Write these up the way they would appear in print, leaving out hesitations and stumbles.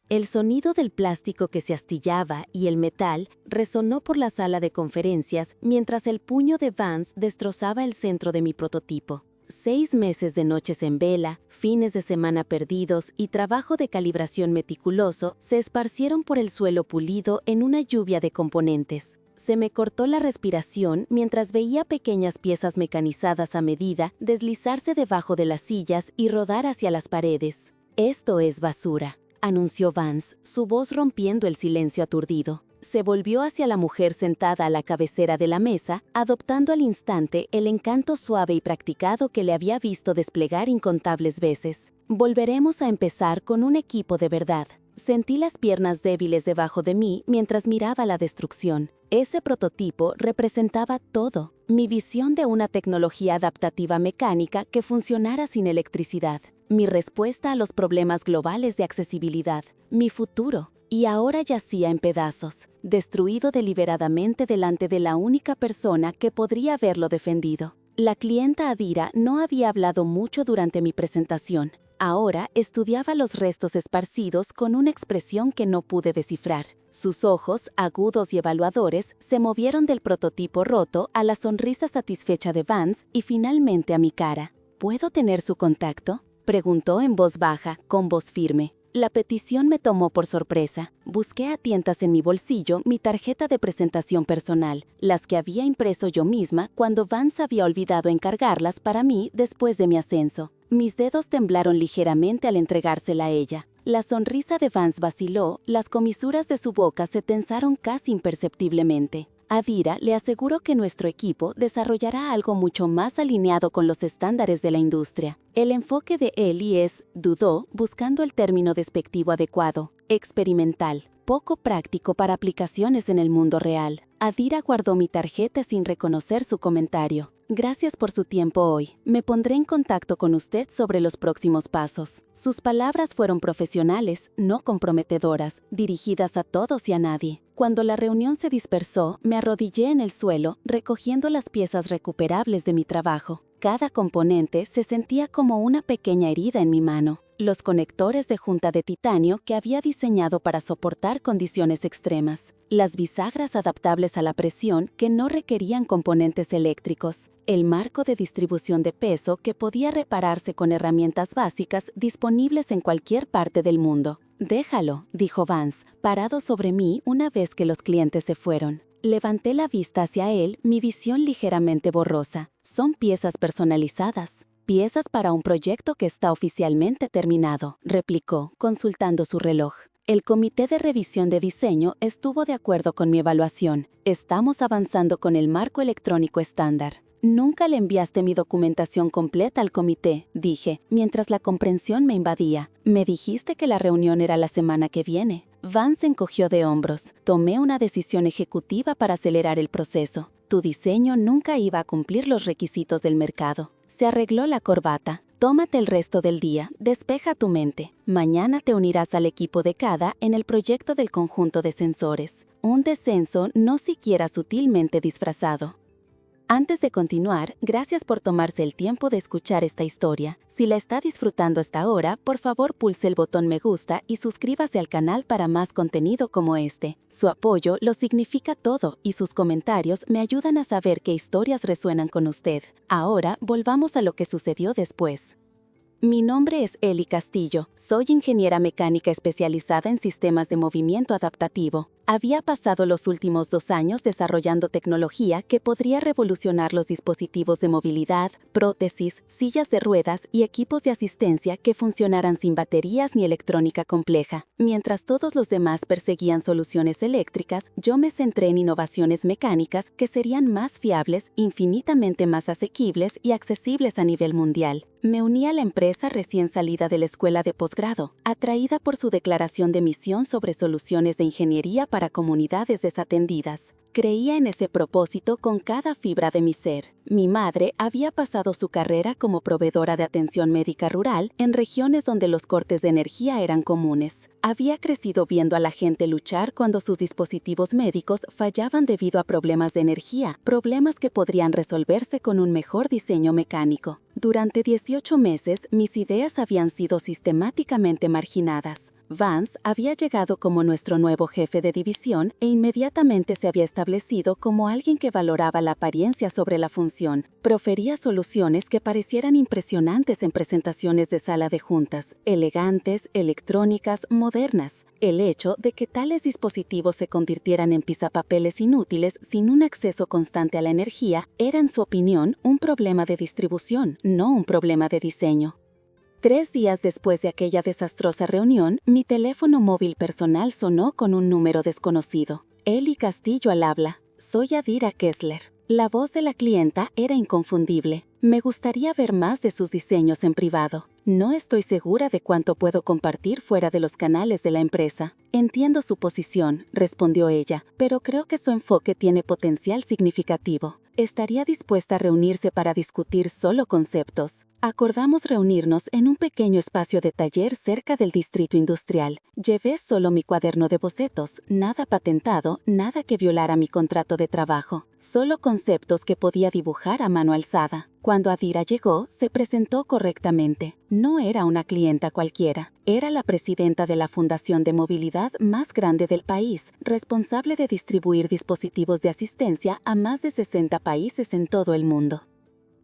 El sonido del plástico que se astillaba y el metal resonó por la sala de conferencias mientras el puño de Vance destrozaba el centro de mi prototipo. 6 meses de noches en vela, fines de semana perdidos y trabajo de calibración meticuloso se esparcieron por el suelo pulido en una lluvia de componentes. Se me cortó la respiración mientras veía pequeñas piezas mecanizadas a medida deslizarse debajo de las sillas y rodar hacia las paredes. «Esto es basura», anunció Vance, su voz rompiendo el silencio aturdido. Se volvió hacia la mujer sentada a la cabecera de la mesa, adoptando al instante el encanto suave y practicado que le había visto desplegar incontables veces. «Volveremos a empezar con un equipo de verdad». Sentí las piernas débiles debajo de mí mientras miraba la destrucción. Ese prototipo representaba todo, mi visión de una tecnología adaptativa mecánica que funcionara sin electricidad, mi respuesta a los problemas globales de accesibilidad, mi futuro. Y ahora yacía en pedazos, destruido deliberadamente delante de la única persona que podría haberlo defendido. La clienta Adira no había hablado mucho durante mi presentación. Ahora estudiaba los restos esparcidos con una expresión que no pude descifrar. Sus ojos, agudos y evaluadores, se movieron del prototipo roto a la sonrisa satisfecha de Vance y finalmente a mi cara. «¿Puedo tener su contacto?», preguntó en voz baja, con voz firme. La petición me tomó por sorpresa. Busqué a tientas en mi bolsillo mi tarjeta de presentación personal, las que había impreso yo misma cuando Vance había olvidado encargarlas para mí después de mi ascenso. Mis dedos temblaron ligeramente al entregársela a ella. La sonrisa de Vance vaciló, las comisuras de su boca se tensaron casi imperceptiblemente. Adira le aseguró que nuestro equipo desarrollará algo mucho más alineado con los estándares de la industria. El enfoque de Eli es, dudó, buscando el término despectivo adecuado, experimental, poco práctico para aplicaciones en el mundo real. Adira guardó mi tarjeta sin reconocer su comentario. «Gracias por su tiempo hoy. Me pondré en contacto con usted sobre los próximos pasos». Sus palabras fueron profesionales, no comprometedoras, dirigidas a todos y a nadie. Cuando la reunión se dispersó, me arrodillé en el suelo, recogiendo las piezas recuperables de mi trabajo. Cada componente se sentía como una pequeña herida en mi mano. Los conectores de junta de titanio que había diseñado para soportar condiciones extremas. Las bisagras adaptables a la presión que no requerían componentes eléctricos. El marco de distribución de peso que podía repararse con herramientas básicas disponibles en cualquier parte del mundo. «Déjalo», dijo Vance, parado sobre mí una vez que los clientes se fueron. Levanté la vista hacia él, mi visión ligeramente borrosa. «Son piezas personalizadas». «Piezas para un proyecto que está oficialmente terminado», replicó, consultando su reloj. «El comité de revisión de diseño estuvo de acuerdo con mi evaluación. Estamos avanzando con el marco electrónico estándar». «Nunca le enviaste mi documentación completa al comité», dije, mientras la comprensión me invadía. «Me dijiste que la reunión era la semana que viene». Vance encogió de hombros. «Tomé una decisión ejecutiva para acelerar el proceso. Tu diseño nunca iba a cumplir los requisitos del mercado». Se arregló la corbata. «Tómate el resto del día, despeja tu mente. Mañana te unirás al equipo de CADA en el proyecto del conjunto de sensores. Un descenso no siquiera sutilmente disfrazado». Antes de continuar, gracias por tomarse el tiempo de escuchar esta historia. Si la está disfrutando hasta ahora, por favor pulse el botón me gusta y suscríbase al canal para más contenido como este. Su apoyo lo significa todo y sus comentarios me ayudan a saber qué historias resuenan con usted. Ahora, volvamos a lo que sucedió después. Mi nombre es Eli Castillo. Soy ingeniera mecánica especializada en sistemas de movimiento adaptativo. Había pasado los últimos 2 años desarrollando tecnología que podría revolucionar los dispositivos de movilidad, prótesis, sillas de ruedas y equipos de asistencia que funcionaran sin baterías ni electrónica compleja. Mientras todos los demás perseguían soluciones eléctricas, yo me centré en innovaciones mecánicas que serían más fiables, infinitamente más asequibles y accesibles a nivel mundial. Me uní a la empresa recién salida de la escuela de posgrado, atraída por su declaración de misión sobre soluciones de ingeniería para comunidades desatendidas. Creía en ese propósito con cada fibra de mi ser. Mi madre había pasado su carrera como proveedora de atención médica rural en regiones donde los cortes de energía eran comunes. Había crecido viendo a la gente luchar cuando sus dispositivos médicos fallaban debido a problemas de energía, problemas que podrían resolverse con un mejor diseño mecánico. Durante 18 meses, mis ideas habían sido sistemáticamente marginadas. Vance había llegado como nuestro nuevo jefe de división e inmediatamente se había establecido como alguien que valoraba la apariencia sobre la función. Profería soluciones que parecieran impresionantes en presentaciones de sala de juntas, elegantes, electrónicas, modernas. El hecho de que tales dispositivos se convirtieran en pisapapeles inútiles sin un acceso constante a la energía era, en su opinión, un problema de distribución, no un problema de diseño. 3 días después de aquella desastrosa reunión, mi teléfono móvil personal sonó con un número desconocido. Eli Castillo al habla. Soy Adira Kessler. La voz de la clienta era inconfundible. Me gustaría ver más de sus diseños en privado. No estoy segura de cuánto puedo compartir fuera de los canales de la empresa. Entiendo su posición, respondió ella, pero creo que su enfoque tiene potencial significativo. Estaría dispuesta a reunirse para discutir solo conceptos. Acordamos reunirnos en un pequeño espacio de taller cerca del distrito industrial. Llevé solo mi cuaderno de bocetos, nada patentado, nada que violara mi contrato de trabajo, solo conceptos que podía dibujar a mano alzada. Cuando Adira llegó, se presentó correctamente. No era una clienta cualquiera. Era la presidenta de la fundación de movilidad más grande del país, responsable de distribuir dispositivos de asistencia a más de 60 países en todo el mundo.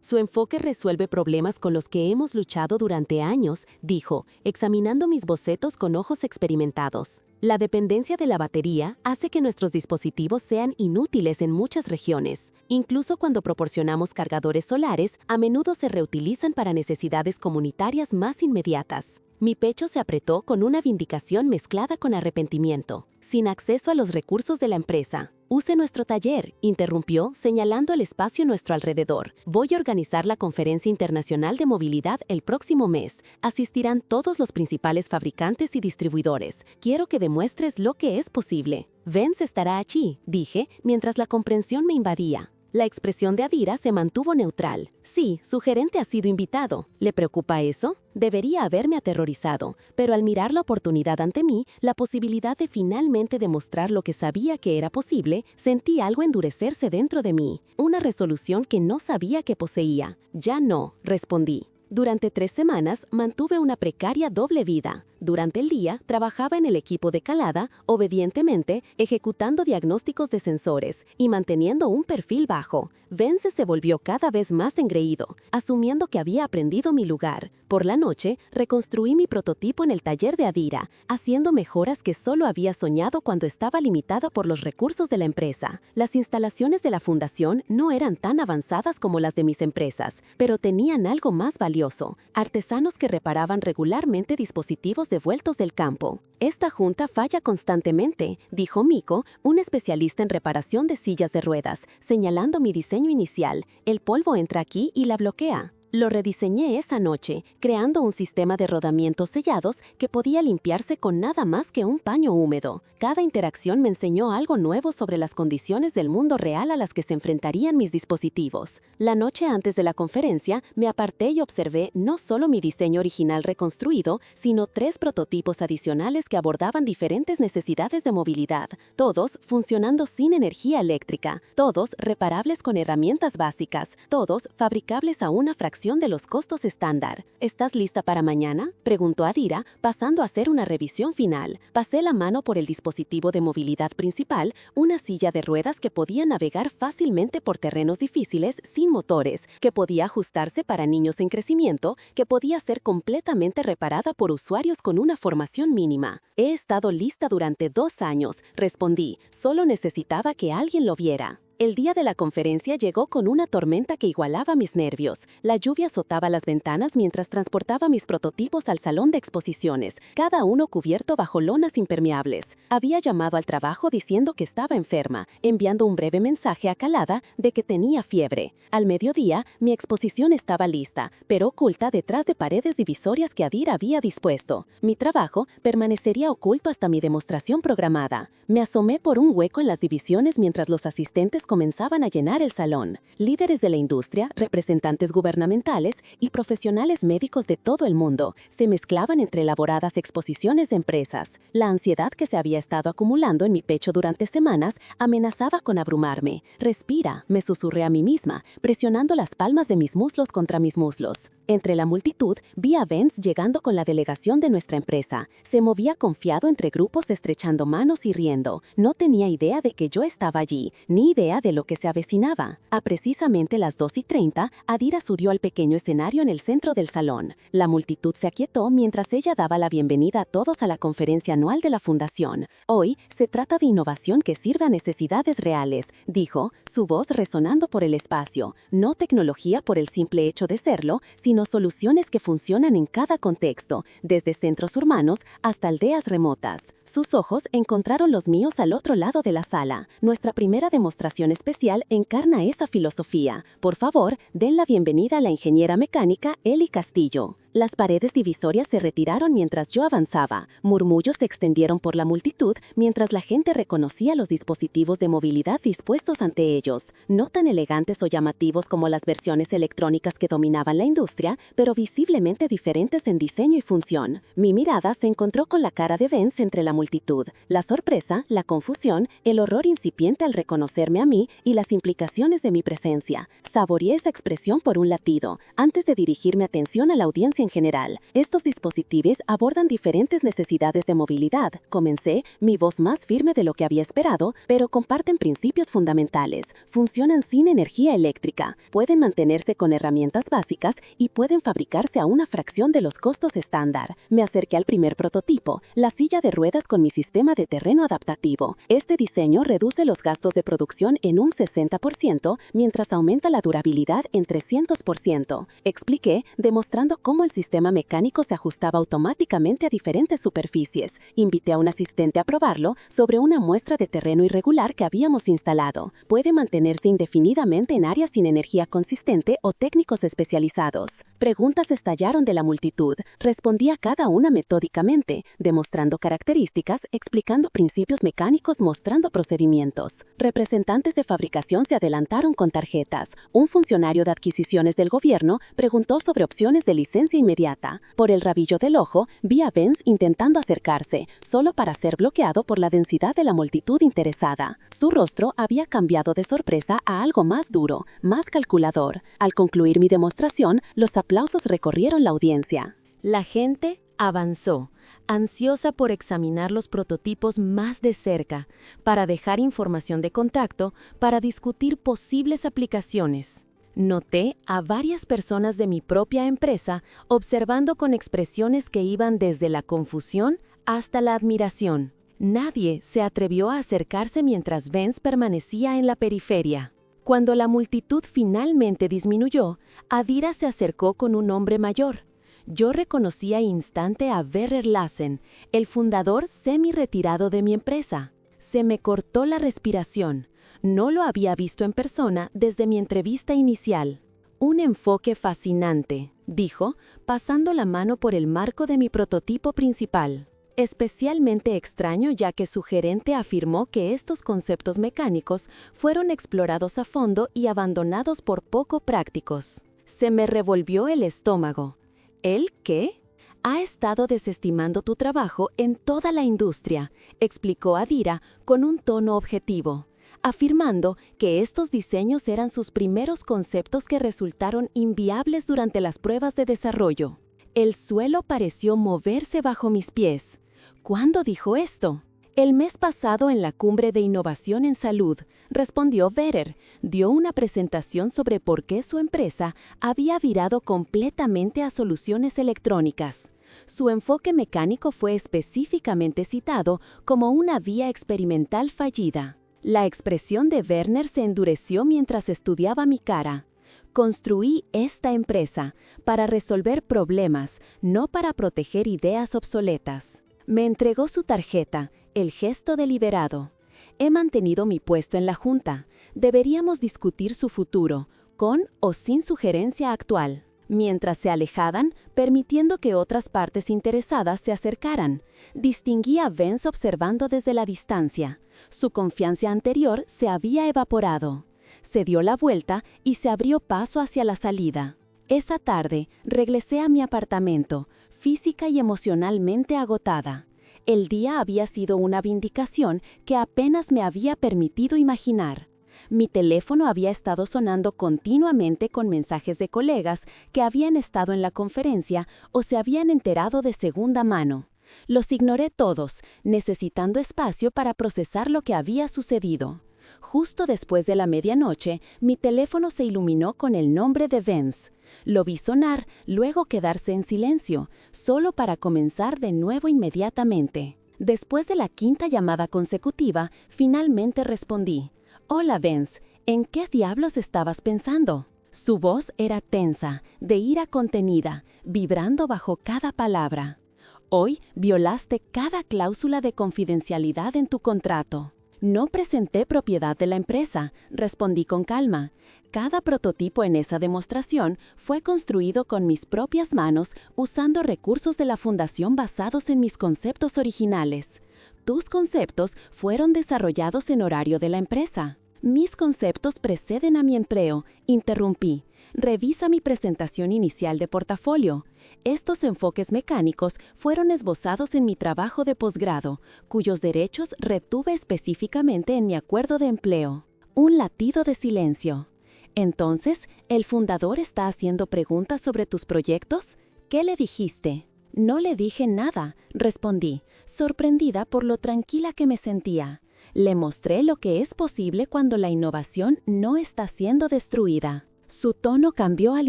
Su enfoque resuelve problemas con los que hemos luchado durante años, dijo, examinando mis bocetos con ojos experimentados. La dependencia de la batería hace que nuestros dispositivos sean inútiles en muchas regiones. Incluso cuando proporcionamos cargadores solares, a menudo se reutilizan para necesidades comunitarias más inmediatas. Mi pecho se apretó con una vindicación mezclada con arrepentimiento. Sin acceso a los recursos de la empresa. Use nuestro taller, interrumpió, señalando el espacio a nuestro alrededor. Voy a organizar la Conferencia Internacional de Movilidad el próximo mes. Asistirán todos los principales fabricantes y distribuidores. Quiero que demuestres lo que es posible. Vance estará allí, dije, mientras la comprensión me invadía. La expresión de Adira se mantuvo neutral. Sí, su gerente ha sido invitado. ¿Le preocupa eso? Debería haberme aterrorizado, pero al mirar la oportunidad ante mí, la posibilidad de finalmente demostrar lo que sabía que era posible, sentí algo endurecerse dentro de mí, una resolución que no sabía que poseía. Ya no, respondí. Durante 3 semanas mantuve una precaria doble vida. Durante el día trabajaba en el equipo de calada, obedientemente, ejecutando diagnósticos de sensores y manteniendo un perfil bajo. Vance se volvió cada vez más engreído, asumiendo que había aprendido mi lugar. Por la noche, reconstruí mi prototipo en el taller de Adira, haciendo mejoras que solo había soñado cuando estaba limitada por los recursos de la empresa. Las instalaciones de la fundación no eran tan avanzadas como las de mis empresas, pero tenían algo más valioso: artesanos que reparaban regularmente dispositivos devueltos del campo. Esta junta falla constantemente, dijo Miko, un especialista en reparación de sillas de ruedas, señalando mi diseño inicial. El polvo entra aquí y la bloquea. Lo rediseñé esa noche, creando un sistema de rodamientos sellados que podía limpiarse con nada más que un paño húmedo. Cada interacción me enseñó algo nuevo sobre las condiciones del mundo real a las que se enfrentarían mis dispositivos. La noche antes de la conferencia, me aparté y observé no solo mi diseño original reconstruido, sino 3 prototipos adicionales que abordaban diferentes necesidades de movilidad, todos funcionando sin energía eléctrica, todos reparables con herramientas básicas, todos fabricables a una fracción de los costos estándar. ¿Estás lista para mañana?, preguntó Adira, pasando a hacer una revisión final. Pasé la mano por el dispositivo de movilidad principal, una silla de ruedas que podía navegar fácilmente por terrenos difíciles sin motores, que podía ajustarse para niños en crecimiento, que podía ser completamente reparada por usuarios con una formación mínima. He estado lista durante 2 años, respondí. Solo necesitaba que alguien lo viera. El día de la conferencia llegó con una tormenta que igualaba mis nervios. La lluvia azotaba las ventanas mientras transportaba mis prototipos al salón de exposiciones, cada uno cubierto bajo lonas impermeables. Había llamado al trabajo diciendo que estaba enferma, enviando un breve mensaje a Calada de que tenía fiebre. Al mediodía, mi exposición estaba lista, pero oculta detrás de paredes divisorias que Adira había dispuesto. Mi trabajo permanecería oculto hasta mi demostración programada. Me asomé por un hueco en las divisiones mientras los asistentes comenzaban a llenar el salón. Líderes de la industria, representantes gubernamentales y profesionales médicos de todo el mundo se mezclaban entre elaboradas exposiciones de empresas. La ansiedad que se había estado acumulando en mi pecho durante semanas amenazaba con abrumarme. Respira, me susurré a mí misma, presionando las palmas de mis muslos contra mis muslos. Entre la multitud, vi a Vince llegando con la delegación de nuestra empresa. Se movía confiado entre grupos estrechando manos y riendo. No tenía idea de que yo estaba allí, ni idea de lo que se avecinaba. A precisamente las 2:30, Adira subió al pequeño escenario en el centro del salón. La multitud se aquietó mientras ella daba la bienvenida a todos a la conferencia anual de la Fundación. Hoy se trata de innovación que sirve a necesidades reales, dijo, su voz resonando por el espacio. No tecnología por el simple hecho de serlo, sino soluciones que funcionan en cada contexto, desde centros urbanos hasta aldeas remotas. Sus ojos encontraron los míos al otro lado de la sala. Nuestra primera demostración especial encarna esa filosofía. Por favor, den la bienvenida a la ingeniera mecánica Eli Castillo. Las paredes divisorias se retiraron mientras yo avanzaba. Murmullos se extendieron por la multitud mientras la gente reconocía los dispositivos de movilidad dispuestos ante ellos. No tan elegantes o llamativos como las versiones electrónicas que dominaban la industria, pero visiblemente diferentes en diseño y función. Mi mirada se encontró con la cara de Vince entre la multitud. La sorpresa, la confusión, el horror incipiente al reconocerme a mí y las implicaciones de mi presencia. Saboreé esa expresión por un latido, antes de dirigir mi atención a la audiencia en general. Estos dispositivos abordan diferentes necesidades de movilidad. Comencé, mi voz más firme de lo que había esperado, pero comparten principios fundamentales. Funcionan sin energía eléctrica, pueden mantenerse con herramientas básicas y pueden fabricarse a una fracción de los costos estándar. Me acerqué al primer prototipo, la silla de ruedas con mi sistema de terreno adaptativo. Este diseño reduce los gastos de producción en un 60%, mientras aumenta la durabilidad en 300%. Expliqué, demostrando cómo el sistema mecánico se ajustaba automáticamente a diferentes superficies. Invité a un asistente a probarlo sobre una muestra de terreno irregular que habíamos instalado. Puede mantenerse indefinidamente en áreas sin energía consistente o técnicos especializados. Preguntas estallaron de la multitud. Respondí a cada una metódicamente, demostrando características, explicando principios mecánicos, mostrando procedimientos. Representantes de fabricación se adelantaron con tarjetas. Un funcionario de adquisiciones del gobierno preguntó sobre opciones de licencia inmediata. Por el rabillo del ojo, vi a Vince intentando acercarse, solo para ser bloqueado por la densidad de la multitud interesada. Su rostro había cambiado de sorpresa a algo más duro, más calculador. Al concluir mi demostración, los aplausos recorrieron la audiencia. La gente avanzó, ansiosa por examinar los prototipos más de cerca, para dejar información de contacto, para discutir posibles aplicaciones. Noté a varias personas de mi propia empresa observando con expresiones que iban desde la confusión hasta la admiración. Nadie se atrevió a acercarse mientras Vince permanecía en la periferia. Cuando la multitud finalmente disminuyó, Adira se acercó con un hombre mayor. Yo reconocí al instante a Werner Lassen, el fundador semi-retirado de mi empresa. Se me cortó la respiración. No lo había visto en persona desde mi entrevista inicial. Un enfoque fascinante, dijo, pasando la mano por el marco de mi prototipo principal. Especialmente extraño ya que su gerente afirmó que estos conceptos mecánicos fueron explorados a fondo y abandonados por poco prácticos. Se me revolvió el estómago. ¿El qué? Ha estado desestimando tu trabajo en toda la industria, explicó Adira con un tono objetivo, afirmando que estos diseños eran sus primeros conceptos que resultaron inviables durante las pruebas de desarrollo. El suelo pareció moverse bajo mis pies. ¿Cuándo dijo esto? El mes pasado en la Cumbre de Innovación en Salud, respondió Werner, dio una presentación sobre por qué su empresa había virado completamente a soluciones electrónicas. Su enfoque mecánico fue específicamente citado como una vía experimental fallida. La expresión de Werner se endureció mientras estudiaba mi cara. Construí esta empresa para resolver problemas, no para proteger ideas obsoletas. Me entregó su tarjeta, el gesto deliberado. He mantenido mi puesto en la junta. Deberíamos discutir su futuro, con o sin sugerencia actual. Mientras se alejaban, permitiendo que otras partes interesadas se acercaran, distinguí a Vince observando desde la distancia. Su confianza anterior se había evaporado. Se dio la vuelta y se abrió paso hacia la salida. Esa tarde, regresé a mi apartamento, física y emocionalmente agotada. El día había sido una vindicación que apenas me había permitido imaginar. Mi teléfono había estado sonando continuamente con mensajes de colegas que habían estado en la conferencia o se habían enterado de segunda mano. Los ignoré todos, necesitando espacio para procesar lo que había sucedido. Justo después de la medianoche, mi teléfono se iluminó con el nombre de Vance. Lo vi sonar, luego quedarse en silencio, solo para comenzar de nuevo inmediatamente. Después de la quinta llamada consecutiva, finalmente respondí. «Hola, Vance, ¿en qué diablos estabas pensando?» Su voz era tensa, de ira contenida, vibrando bajo cada palabra. «Hoy violaste cada cláusula de confidencialidad en tu contrato». «No presenté propiedad de la empresa», respondí con calma. «Cada prototipo en esa demostración fue construido con mis propias manos usando recursos de la fundación basados en mis conceptos originales. Tus conceptos fueron desarrollados en horario de la empresa». «Mis conceptos preceden a mi empleo», interrumpí. «Revisa mi presentación inicial de portafolio. Estos enfoques mecánicos fueron esbozados en mi trabajo de posgrado, cuyos derechos retuve específicamente en mi acuerdo de empleo». Un latido de silencio. «Entonces, ¿el fundador está haciendo preguntas sobre tus proyectos? ¿Qué le dijiste?» «No le dije nada», respondí, sorprendida por lo tranquila que me sentía. Le mostré lo que es posible cuando la innovación no está siendo destruida. Su tono cambió al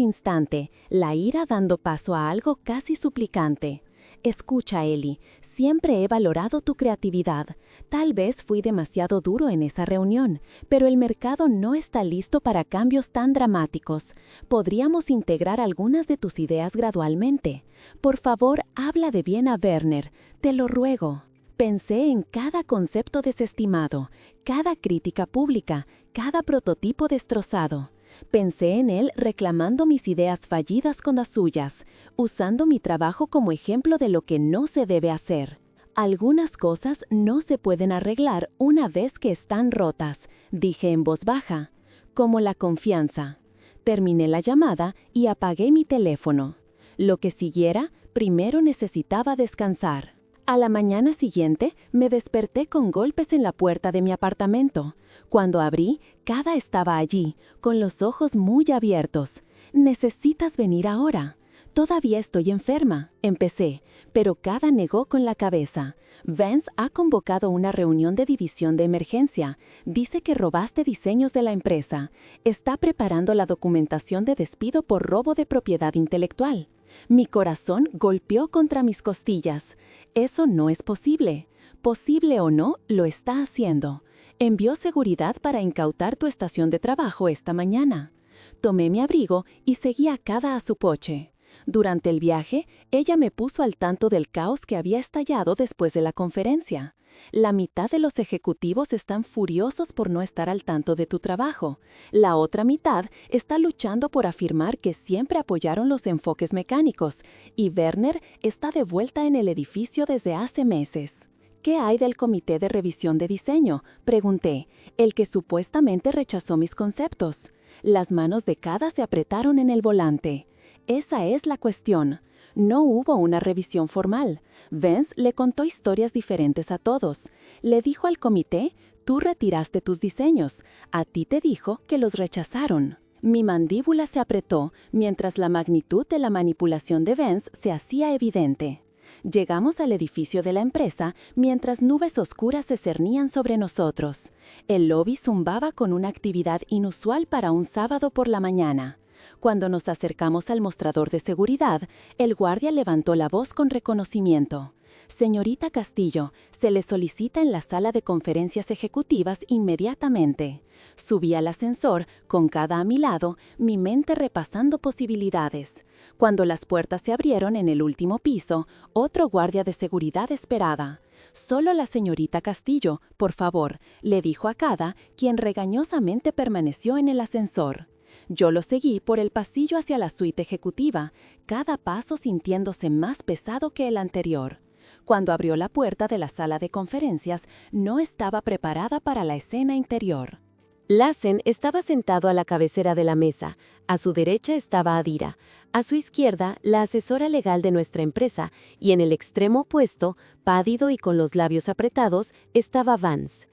instante, la ira dando paso a algo casi suplicante. «Escucha, Ellie, siempre he valorado tu creatividad. Tal vez fui demasiado duro en esa reunión, pero el mercado no está listo para cambios tan dramáticos. Podríamos integrar algunas de tus ideas gradualmente. Por favor, habla de bien a Werner, te lo ruego». Pensé en cada concepto desestimado, cada crítica pública, cada prototipo destrozado. Pensé en él reclamando mis ideas fallidas con las suyas, usando mi trabajo como ejemplo de lo que no se debe hacer. «Algunas cosas no se pueden arreglar una vez que están rotas», dije en voz baja, «como la confianza». Terminé la llamada y apagué mi teléfono. Lo que siguiera, primero necesitaba descansar. A la mañana siguiente, me desperté con golpes en la puerta de mi apartamento. Cuando abrí, Kada estaba allí, con los ojos muy abiertos. «Necesitas venir ahora». «Todavía estoy enferma», empecé, pero Kada negó con la cabeza. «Vance ha convocado una reunión de división de emergencia. Dice que robaste diseños de la empresa. Está preparando la documentación de despido por robo de propiedad intelectual». Mi corazón golpeó contra mis costillas. «Eso no es posible». «Posible o no, lo está haciendo. Envió seguridad para incautar tu estación de trabajo esta mañana». Tomé mi abrigo y seguí a Kada a su coche. Durante el viaje, ella me puso al tanto del caos que había estallado después de la conferencia. «La mitad de los ejecutivos están furiosos por no estar al tanto de tu trabajo. La otra mitad está luchando por afirmar que siempre apoyaron los enfoques mecánicos, y Werner está de vuelta en el edificio desde hace meses». «¿Qué hay del comité de revisión de diseño?», pregunté, «el que supuestamente rechazó mis conceptos». Las manos de Kada se apretaron en el volante. «Esa es la cuestión. No hubo una revisión formal. Vance le contó historias diferentes a todos. Le dijo al comité, tú retiraste tus diseños. A ti te dijo que los rechazaron». Mi mandíbula se apretó mientras la magnitud de la manipulación de Vance se hacía evidente. Llegamos al edificio de la empresa mientras nubes oscuras se cernían sobre nosotros. El lobby zumbaba con una actividad inusual para un sábado por la mañana. Cuando nos acercamos al mostrador de seguridad, el guardia levantó la voz con reconocimiento. «Señorita Castillo, se le solicita en la sala de conferencias ejecutivas inmediatamente». Subí al ascensor, con Kada a mi lado, mi mente repasando posibilidades. Cuando las puertas se abrieron en el último piso, otro guardia de seguridad esperaba. «Solo la señorita Castillo, por favor», le dijo a Kada, quien regañosamente permaneció en el ascensor. Yo lo seguí por el pasillo hacia la suite ejecutiva, cada paso sintiéndose más pesado que el anterior. Cuando abrió la puerta de la sala de conferencias, no estaba preparada para la escena interior. Lassen estaba sentado a la cabecera de la mesa. A su derecha estaba Adira, a su izquierda la asesora legal de nuestra empresa, y en el extremo opuesto, pálido y con los labios apretados, estaba Vance.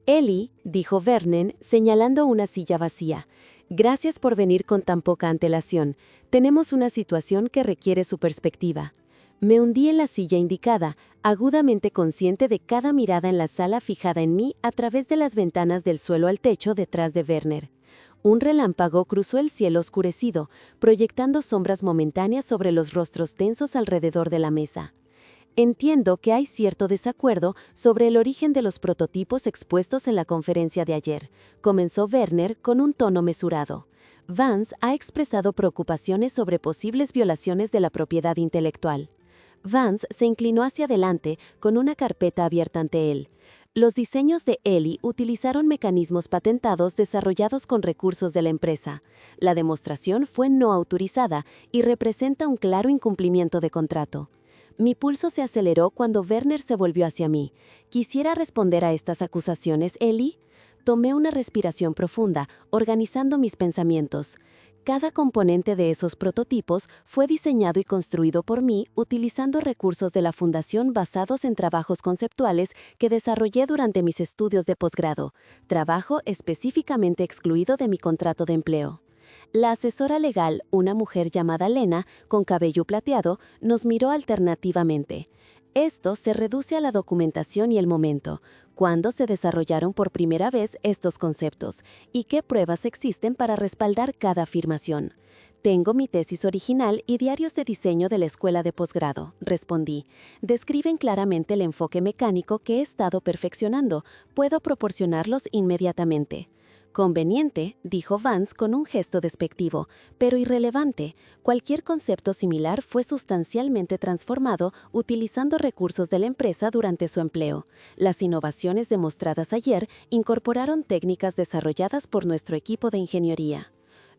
Ellie, dijo Vernon, señalando una silla vacía. Gracias por venir con tan poca antelación. Tenemos una situación que requiere su perspectiva. Me hundí en la silla indicada, agudamente consciente de cada mirada en la sala fijada en mí a través de las ventanas del suelo al techo detrás de Werner. Un relámpago cruzó el cielo oscurecido, proyectando sombras momentáneas sobre los rostros tensos alrededor de la mesa. Entiendo que hay cierto desacuerdo sobre el origen de los prototipos expuestos en la conferencia de ayer, comenzó Werner con un tono mesurado. Vance ha expresado preocupaciones sobre posibles violaciones de la propiedad intelectual. Vance se inclinó hacia adelante con una carpeta abierta ante él. Los diseños de Ellie utilizaron mecanismos patentados desarrollados con recursos de la empresa. La demostración fue no autorizada y representa un claro incumplimiento de contrato. Mi pulso se aceleró cuando Werner se volvió hacia mí. ¿Quisiera responder a estas acusaciones, Ellie? Tomé una respiración profunda, organizando mis pensamientos. Cada componente de esos prototipos fue diseñado y construido por mí utilizando recursos de la Fundación basados en trabajos conceptuales que desarrollé durante mis estudios de posgrado, trabajo específicamente excluido de mi contrato de empleo. La asesora legal, una mujer llamada Lena, con cabello plateado, nos miró alternativamente. Esto se reduce a la documentación y el momento, cuándo se desarrollaron por primera vez estos conceptos y qué pruebas existen para respaldar cada afirmación. Tengo mi tesis original y diarios de diseño de la escuela de posgrado, respondí. Describen claramente el enfoque mecánico que he estado perfeccionando. Puedo proporcionarlos inmediatamente. Conveniente, dijo Vance con un gesto despectivo, pero irrelevante. Cualquier concepto similar fue sustancialmente transformado utilizando recursos de la empresa durante su empleo. Las innovaciones demostradas ayer incorporaron técnicas desarrolladas por nuestro equipo de ingeniería.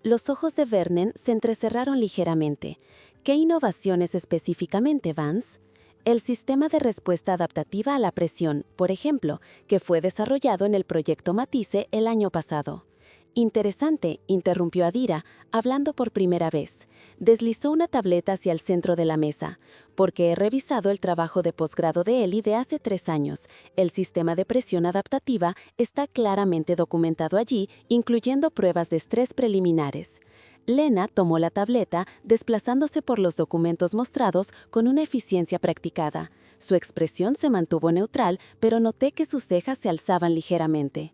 Los ojos de Vernon se entrecerraron ligeramente. ¿Qué innovaciones específicamente, Vance? El sistema de respuesta adaptativa a la presión, por ejemplo, que fue desarrollado en el proyecto Matisse el año pasado. Interesante, interrumpió Adira, hablando por primera vez. Deslizó una tableta hacia el centro de la mesa. Porque he revisado el trabajo de posgrado de Ellie de hace 3 años. El sistema de presión adaptativa está claramente documentado allí, incluyendo pruebas de estrés preliminares. Lena tomó la tableta, desplazándose por los documentos mostrados con una eficiencia practicada. Su expresión se mantuvo neutral, pero noté que sus cejas se alzaban ligeramente.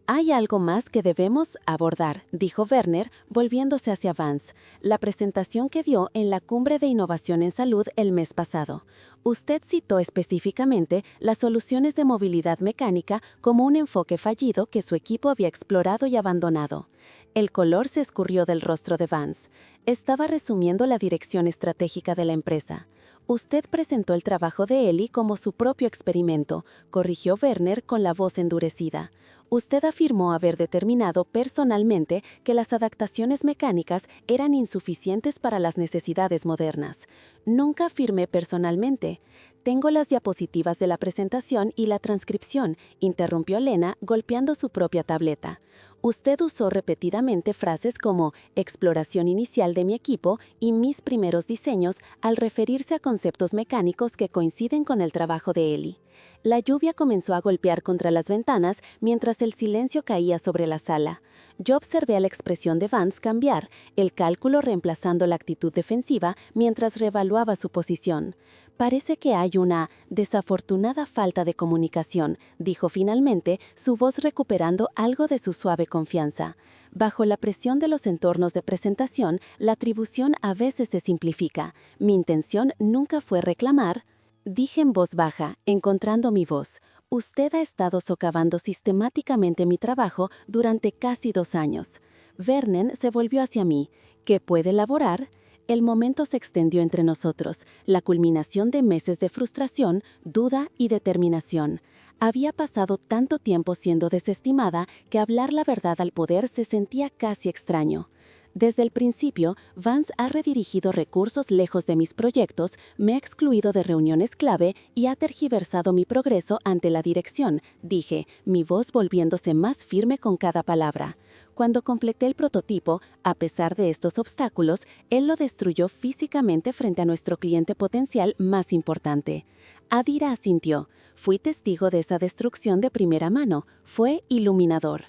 «Hay algo más que debemos abordar», dijo Werner, volviéndose hacia Vance. «La presentación que dio en la Cumbre de Innovación en Salud el mes pasado. Usted citó específicamente las soluciones de movilidad mecánica como un enfoque fallido que su equipo había explorado y abandonado». El color se escurrió del rostro de Vance. Estaba resumiendo la dirección estratégica de la empresa. «Usted presentó el trabajo de Ellie como su propio experimento», corrigió Werner con la voz endurecida. «Usted afirmó haber determinado personalmente que las adaptaciones mecánicas eran insuficientes para las necesidades modernas. Nunca afirmé personalmente. Tengo las diapositivas de la presentación y la transcripción», interrumpió Lena golpeando su propia tableta. «Usted usó repetidamente frases como exploración inicial de mi equipo y mis primeros diseños al referirse a conceptos mecánicos que coinciden con el trabajo de Ellie». La lluvia comenzó a golpear contra las ventanas mientras el silencio caía sobre la sala. Yo observé la expresión de Vance cambiar, el cálculo reemplazando la actitud defensiva mientras reevaluaba su posición. «Parece que hay una desafortunada falta de comunicación», dijo finalmente, su voz recuperando algo de su suave confianza. «Bajo la presión de los entornos de presentación, la atribución a veces se simplifica. Mi intención nunca fue reclamar». Dije en voz baja, encontrando mi voz. «Usted ha estado socavando sistemáticamente mi trabajo durante casi 2 años». Vernon se volvió hacia mí. «¿Qué puede elaborar?» El momento se extendió entre nosotros, la culminación de meses de frustración, duda y determinación. Había pasado tanto tiempo siendo desestimada que hablar la verdad al poder se sentía casi extraño. Desde el principio, Vance ha redirigido recursos lejos de mis proyectos, me ha excluido de reuniones clave y ha tergiversado mi progreso ante la dirección, dije, mi voz volviéndose más firme con cada palabra. Cuando completé el prototipo, a pesar de estos obstáculos, él lo destruyó físicamente frente a nuestro cliente potencial más importante. Adira asintió. Fui testigo de esa destrucción de primera mano. Fue iluminador.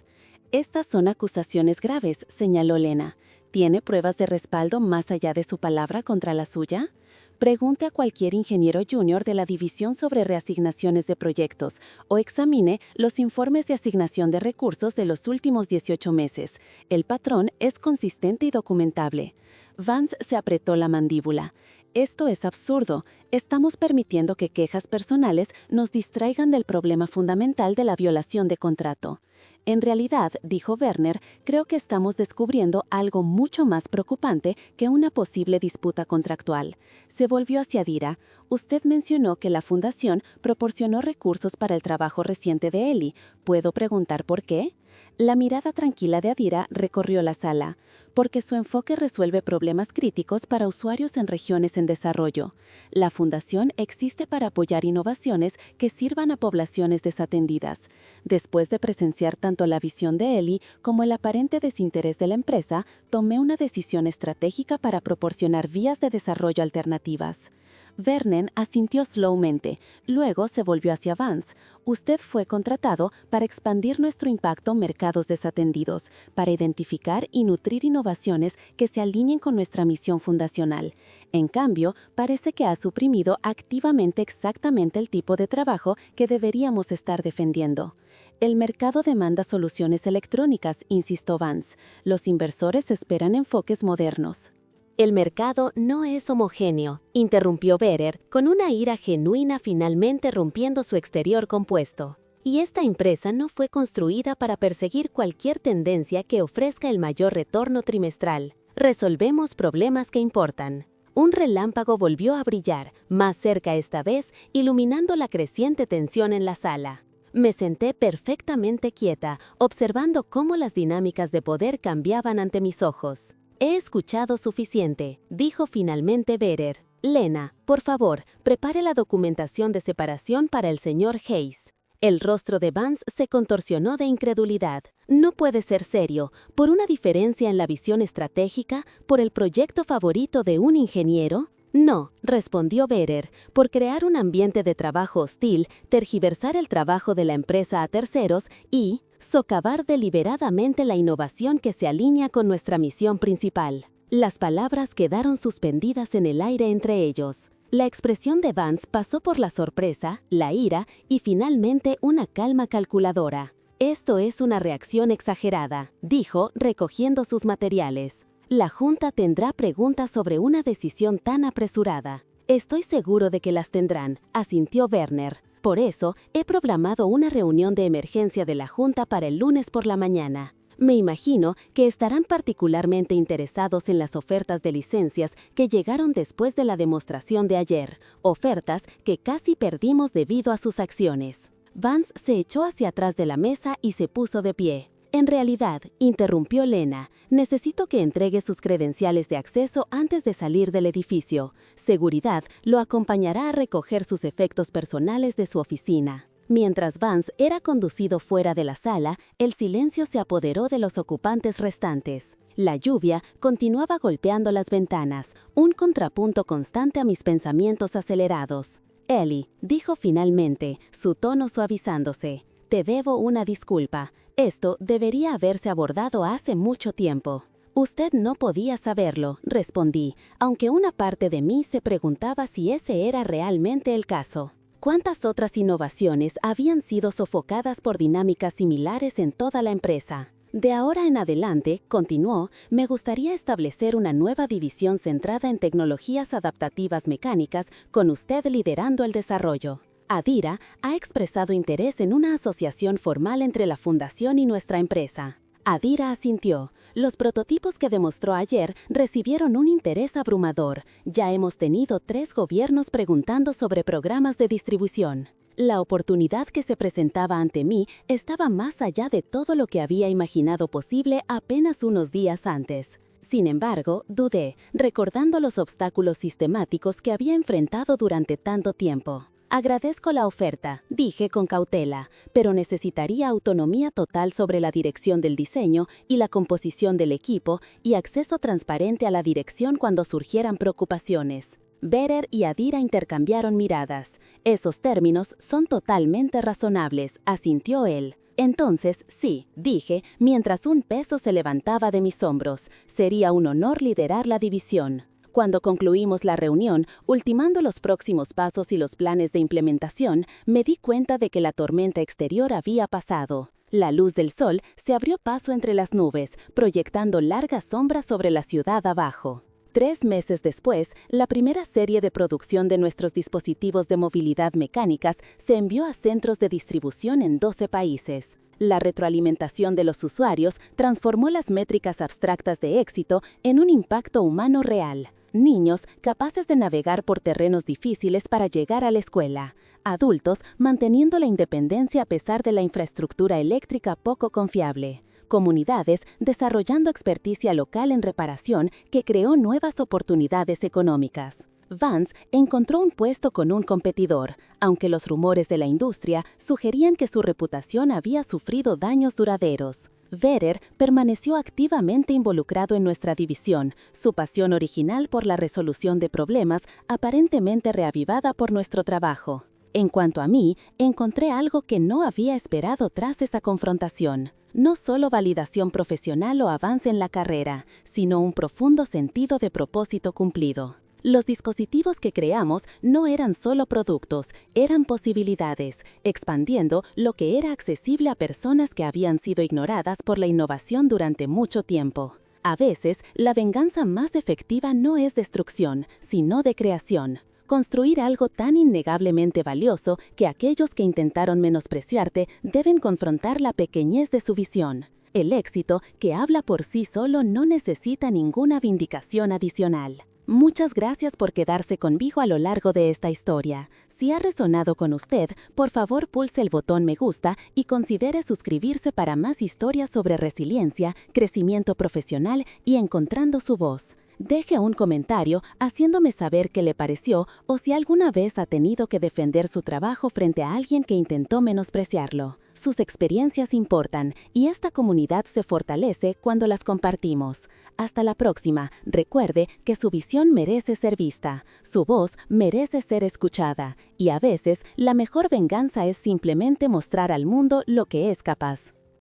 Estas son acusaciones graves, señaló Lena. ¿Tiene pruebas de respaldo más allá de su palabra contra la suya? Pregunte a cualquier ingeniero junior de la división sobre reasignaciones de proyectos o examine los informes de asignación de recursos de los últimos 18 meses. El patrón es consistente y documentable. Vance se apretó la mandíbula. Esto es absurdo. Estamos permitiendo que quejas personales nos distraigan del problema fundamental de la violación de contrato. En realidad, dijo Werner, creo que estamos descubriendo algo mucho más preocupante que una posible disputa contractual. Se volvió hacia Adira. Usted mencionó que la fundación proporcionó recursos para el trabajo reciente de Ellie. ¿Puedo preguntar por qué? La mirada tranquila de Adira recorrió la sala. Porque su enfoque resuelve problemas críticos para usuarios en regiones en desarrollo. La fundación existe para apoyar innovaciones que sirvan a poblaciones desatendidas. Después de presenciar tanto la visión de Ellie como el aparente desinterés de la empresa, tomé una decisión estratégica para proporcionar vías de desarrollo alternativas. Vernon asintió slowmente, luego se volvió hacia Vance. Usted fue contratado para expandir nuestro impacto en mercados desatendidos, para identificar y nutrir innovaciones que se alineen con nuestra misión fundacional. En cambio, parece que ha suprimido activamente exactamente el tipo de trabajo que deberíamos estar defendiendo. El mercado demanda soluciones electrónicas, insistió Vance. Los inversores esperan enfoques modernos. El mercado no es homogéneo, interrumpió Berer, con una ira genuina finalmente rompiendo su exterior compuesto. Y esta empresa no fue construida para perseguir cualquier tendencia que ofrezca el mayor retorno trimestral. Resolvemos problemas que importan. Un relámpago volvió a brillar, más cerca esta vez, iluminando la creciente tensión en la sala. Me senté perfectamente quieta, observando cómo las dinámicas de poder cambiaban ante mis ojos. He escuchado suficiente, dijo finalmente Berer. Lena, por favor, prepare la documentación de separación para el señor Hayes. El rostro de Vance se contorsionó de incredulidad. No puede ser serio, por una diferencia en la visión estratégica, por el proyecto favorito de un ingeniero. No, respondió Berer, por crear un ambiente de trabajo hostil, tergiversar el trabajo de la empresa a terceros y socavar deliberadamente la innovación que se alinea con nuestra misión principal. Las palabras quedaron suspendidas en el aire entre ellos. La expresión de Vance pasó por la sorpresa, la ira y finalmente una calma calculadora. Esto es una reacción exagerada, dijo, recogiendo sus materiales. La Junta tendrá preguntas sobre una decisión tan apresurada. Estoy seguro de que las tendrán, asintió Werner. Por eso, he programado una reunión de emergencia de la Junta para el lunes por la mañana. Me imagino que estarán particularmente interesados en las ofertas de licencias que llegaron después de la demostración de ayer, ofertas que casi perdimos debido a sus acciones. Vance se echó hacia atrás de la mesa y se puso de pie. En realidad, interrumpió Lena, necesito que entregue sus credenciales de acceso antes de salir del edificio. Seguridad lo acompañará a recoger sus efectos personales de su oficina. Mientras Vance era conducido fuera de la sala, el silencio se apoderó de los ocupantes restantes. La lluvia continuaba golpeando las ventanas, un contrapunto constante a mis pensamientos acelerados. Ellie, dijo finalmente, su tono suavizándose. Te debo una disculpa. Esto debería haberse abordado hace mucho tiempo. Usted no podía saberlo, respondí, aunque una parte de mí se preguntaba si ese era realmente el caso. ¿Cuántas otras innovaciones habían sido sofocadas por dinámicas similares en toda la empresa? De ahora en adelante, continuó, me gustaría establecer una nueva división centrada en tecnologías adaptativas mecánicas, con usted liderando el desarrollo. Adira ha expresado interés en una asociación formal entre la fundación y nuestra empresa. Adira asintió. Los prototipos que demostró ayer recibieron un interés abrumador. Ya hemos tenido 3 gobiernos preguntando sobre programas de distribución. La oportunidad que se presentaba ante mí estaba más allá de todo lo que había imaginado posible apenas unos días antes. Sin embargo, dudé, recordando los obstáculos sistemáticos que había enfrentado durante tanto tiempo. Agradezco la oferta, dije con cautela, pero necesitaría autonomía total sobre la dirección del diseño y la composición del equipo y acceso transparente a la dirección cuando surgieran preocupaciones. Vedder y Adira intercambiaron miradas. Esos términos son totalmente razonables, asintió él. Entonces, sí, dije, mientras un peso se levantaba de mis hombros. Sería un honor liderar la división. Cuando concluimos la reunión, ultimando los próximos pasos y los planes de implementación, me di cuenta de que la tormenta exterior había pasado. La luz del sol se abrió paso entre las nubes, proyectando largas sombras sobre la ciudad abajo. 3 meses después, la primera serie de producción de nuestros dispositivos de movilidad mecánicas se envió a centros de distribución en 12 países. La retroalimentación de los usuarios transformó las métricas abstractas de éxito en un impacto humano real. Niños capaces de navegar por terrenos difíciles para llegar a la escuela. Adultos manteniendo la independencia a pesar de la infraestructura eléctrica poco confiable. Comunidades desarrollando experticia local en reparación que creó nuevas oportunidades económicas. Vance encontró un puesto con un competidor, aunque los rumores de la industria sugerían que su reputación había sufrido daños duraderos. Vedder permaneció activamente involucrado en nuestra división, su pasión original por la resolución de problemas aparentemente reavivada por nuestro trabajo. En cuanto a mí, encontré algo que no había esperado tras esa confrontación. No solo validación profesional o avance en la carrera, sino un profundo sentido de propósito cumplido. Los dispositivos que creamos no eran solo productos, eran posibilidades, expandiendo lo que era accesible a personas que habían sido ignoradas por la innovación durante mucho tiempo. A veces, la venganza más efectiva no es destrucción, sino de creación. Construir algo tan innegablemente valioso que aquellos que intentaron menospreciarte deben confrontar la pequeñez de su visión. El éxito, que habla por sí solo, no necesita ninguna vindicación adicional. Muchas gracias por quedarse conmigo a lo largo de esta historia. Si ha resonado con usted, por favor pulse el botón me gusta y considere suscribirse para más historias sobre resiliencia, crecimiento profesional y encontrando su voz. Deje un comentario haciéndome saber qué le pareció o si alguna vez ha tenido que defender su trabajo frente a alguien que intentó menospreciarlo. Sus experiencias importan y esta comunidad se fortalece cuando las compartimos. Hasta la próxima. Recuerde que su visión merece ser vista, su voz merece ser escuchada y a veces la mejor venganza es simplemente mostrar al mundo lo que es capaz.